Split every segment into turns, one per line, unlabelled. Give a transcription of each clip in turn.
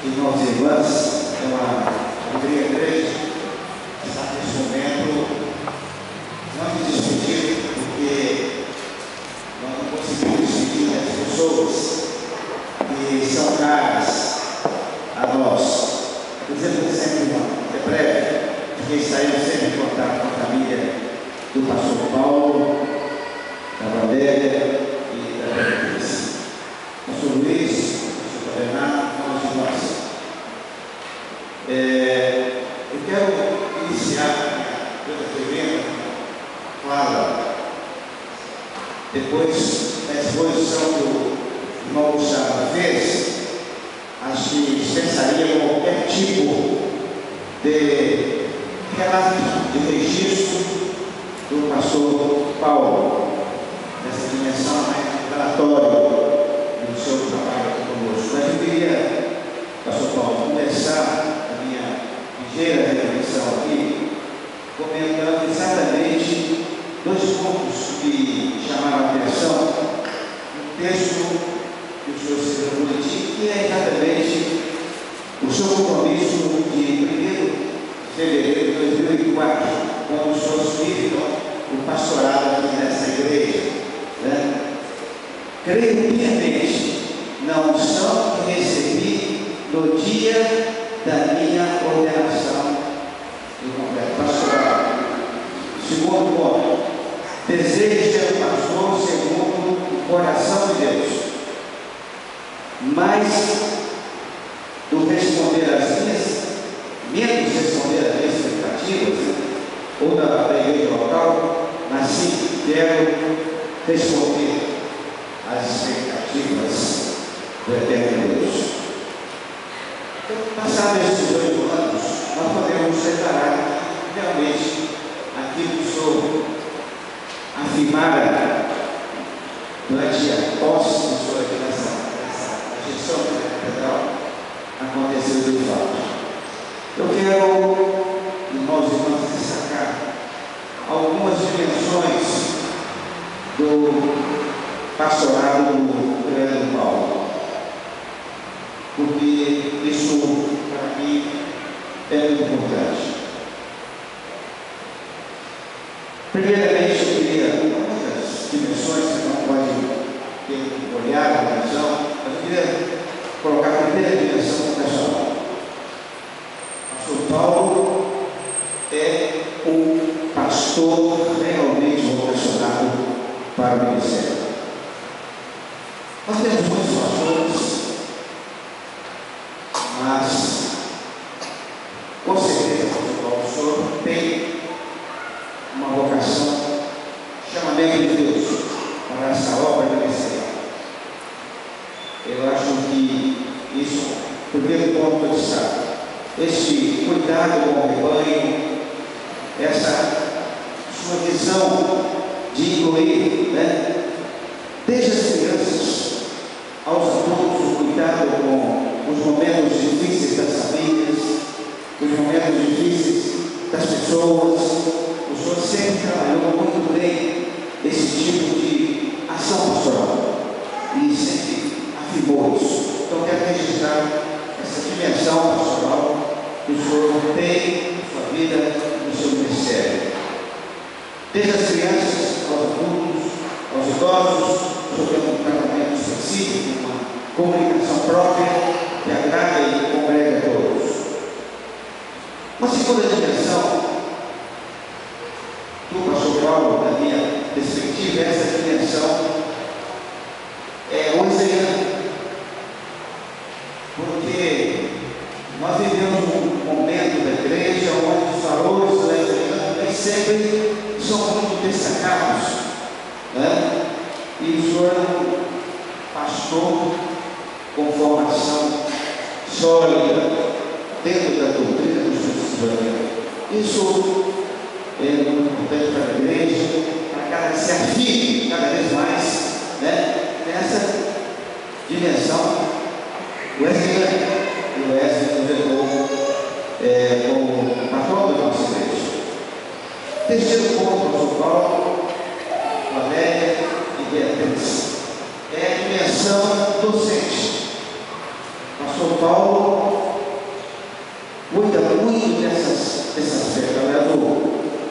Irmãos e irmãs, é uma alegria grande estar nesse momento, não me despedir, porque nós não conseguimos despedir as pessoas que são caras a nós. Dizemos sempre, irmão, é breve, porque saímos sempre em contato com a família do pastor Paulo, da Valéria e da Beatriz. Pastor Luiz, pastor Bernardo, nós. Eu quero iniciar pela primeira fala, depois da exposição que o irmão Gustavo fez. Acho que dispensaria qualquer tipo de relato, de registro do pastor Paulo, nessa dimensão mais relatório do seu trabalho conosco. Mas eu queria, pastor Paulo, começar a minha ligeira reflexão aqui, comentando exatamente dois pontos que chamaram a atenção no texto que o senhor se refletiu, que é exatamente o seu compromisso de 1º de fevereiro de 2004, quando o senhor assumiu o pastorado aqui nessa igreja, né? Creio piamente na unção que recebi no dia da minha ordenação do completo pastorado. Segundo ponto, desejo ser pastor segundo o coração de Deus. Mais do que responder às minhas, menos responder às minhas expectativas, ou da igreja local, mas sim quero responder às expectativas do eterno Deus. Então, passados esses 8 anos, nós podemos separar realmente aquilo que o senhor afirmara durante a posse do senhor aqui nessa gestão da catedral, aconteceu de fato. Eu quero, irmãos e irmãs, destacar algumas dimensões do pastorado do Grande Paulo, porque isso, para mim, é muito importante. Primeiramente, eu queria, muitas dimensões que não pode ter um olhar, uma visão, mas eu queria colocar a primeira dimensão vocacional. Pastor Paulo é um pastor realmente vocacionado para o ministério. Nós temos muitos pastores, mas com certeza, pastor Paulo, o senhor tem uma vocação, chamamento de Deus para essa obra ministerial. Eu acho que isso, primeiro ponto de destaque, este cuidado com o rebanho, essa sua visão de incluir, né, desde as crianças aos adultos, o cuidado com os momentos difíceis das famílias, os momentos difíceis das pessoas. O senhor sempre trabalhou muito bem esse tipo de ação pastoral e sempre afirmou isso. Então, quero registrar essa dimensão pastoral que o senhor tem na sua vida, no seu ministério. Desde as crianças aos adultos, aos idosos, o senhor tem um tratamento específico, uma comunicação própria que agrada e congrega a todos. Uma segunda dimensão do pastor Paulo, na minha perspectiva, essa dimensão é oceano, porque nós vivemos um momento da igreja onde os valores do oceano nem sempre são muito destacados, né? E o senhor é um pastor com formação sólida dentro da doutrina dos cristianos. Isso é muito importante para a igreja, para cada se afirme cada vez mais, né, nessa dimensão. O Wesley nos levou como patrão da nossa igreja. Terceiro ponto, pastor Paulo, Valéria e Beatriz, é a dimensão docente. Pastor apóstolo Paulo cuida muito dessas aspectos. Aliás, o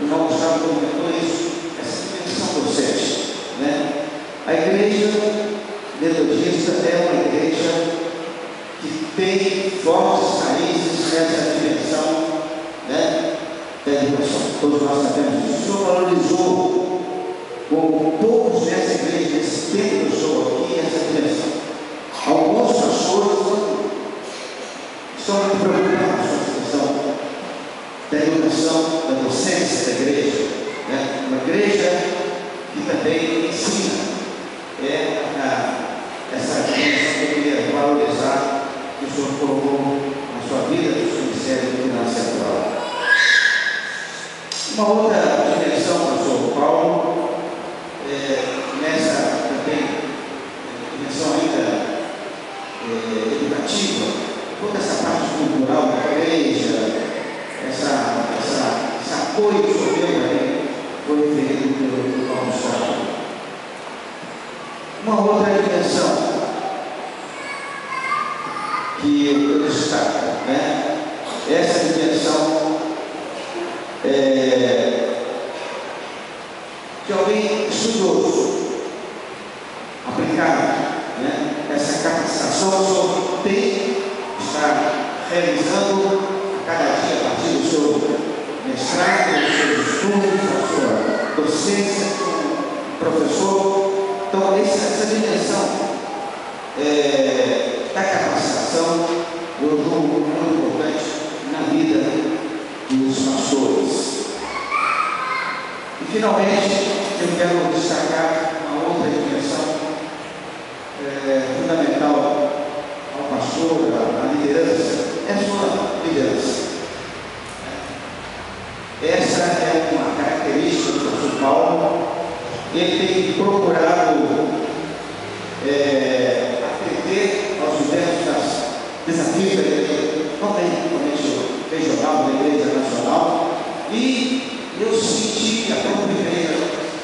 irmão Gustavo comentou isso, essa dimensão do sete, né? A igreja metodista é uma igreja que tem fortes raízes nessa dimensão, né, da educação. Todos nós sabemos disso. O Senhor valorizou com poucos nessa igreja, nesse tempo que eu estou aqui, essa dimensão. Alguns pastores estão muito preocupados com a questão da educação, da docência da igreja, né? Uma igreja que também ensina essa dimensão que eu queria valorizar, que o Senhor colocou na sua vida, no seu ministério aqui na Central. Uma outra dimensão, pastor Paulo, nessa também dimensão ainda educativa, toda essa parte cultural da igreja, esse apoio que o Senhor deu aí, foi referido pelo Paulo Gustavo. Uma outra dimensão que eu destaco, né? Essa dimensão de alguém estudioso, aplicado, né? Essa capacitação que está realizando a cada dia a partir do seu mestrado, dos seus estudos, da sua docência como professor. Então, essa dimensão da capacitação, eu julgo muito importante na vida dos pastores. E, finalmente, eu quero destacar uma outra dimensão fundamental ao pastor, à liderança, é a sua liderança. Essa é uma característica do pastor Paulo. Ele tem procurado atender aos diversos desafios da igreja, principalmente regional, da igreja nacional, e eu senti que a própria igreja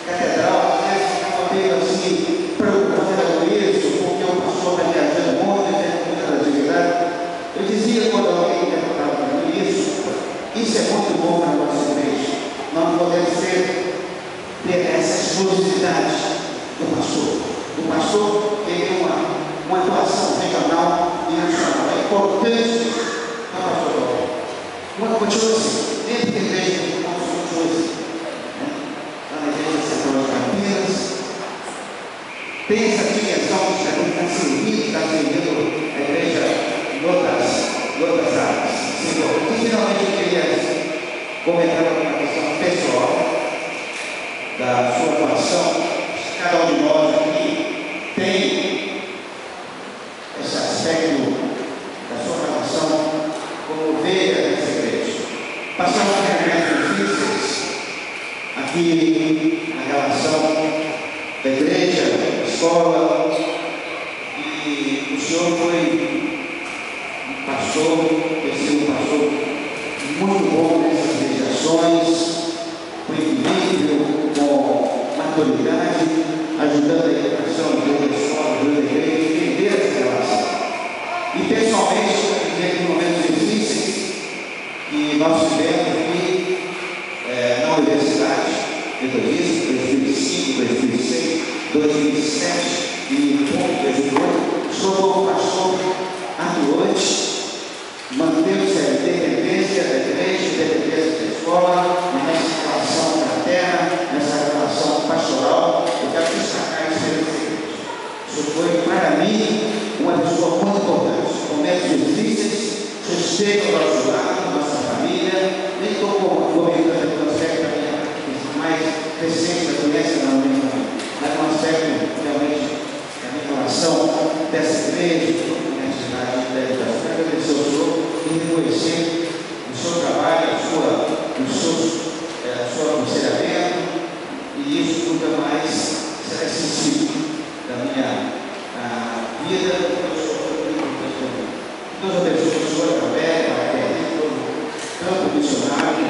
catedral, às vezes, estava meio assim, preocupada com isso, porque o pastor está viajando muito, tem muita atividade. Eu dizia quando alguém perguntava para mim isso é muito bom para a nossa igreja. Nós podemos ter essa exclusividade do pastor. O pastor tem uma atuação regional e nacional. É importante para o pastor. Uma continua assim, dentro da igreja, continua assim. Lá na igreja central de Campinas, tem essa dimensão de estar servindo a igreja em outras áreas. E finalmente eu queria comentar uma questão pessoal da sua atuação. Cada um de nós aqui tem esse aspecto da sua relação como ovelha dessa igreja. Passamos por momentos difíceis aqui na relação da igreja, da escola, e o senhor foi um pastor, tem sido um pastor muito bom nessas mediações, com equilíbrio, com maturidade, ajudando a educação, ajudando a escola, ajudando a igreja, entender essa relação. E pessoalmente, em momentos difíceis que nós tivemos aqui na universidade, de 2005, 2006, 2007 e 2008, sou como pastor atuante, manteve-se a independência da igreja, a independência da escola, nessa relação fraterna, nessa relação pastoral. Eu quero destacar isso nessa igreja. Isso foi, para mim, uma pessoa muito importante. Momentos difíceis, esteve ao nosso lado, nossa família. Nem estou comentando o aspecto da minha mais recente da doença na minha família, mas um aspecto realmente da minha relação dessa igreja, da universidade, da educação. Quero agradecer ao senhor e reconhecer o seu trabalho, o seu aconselhamento, e isso nunca mais será esquecido da minha vida. Deus abençoe a sua através, para que todo campo missionário,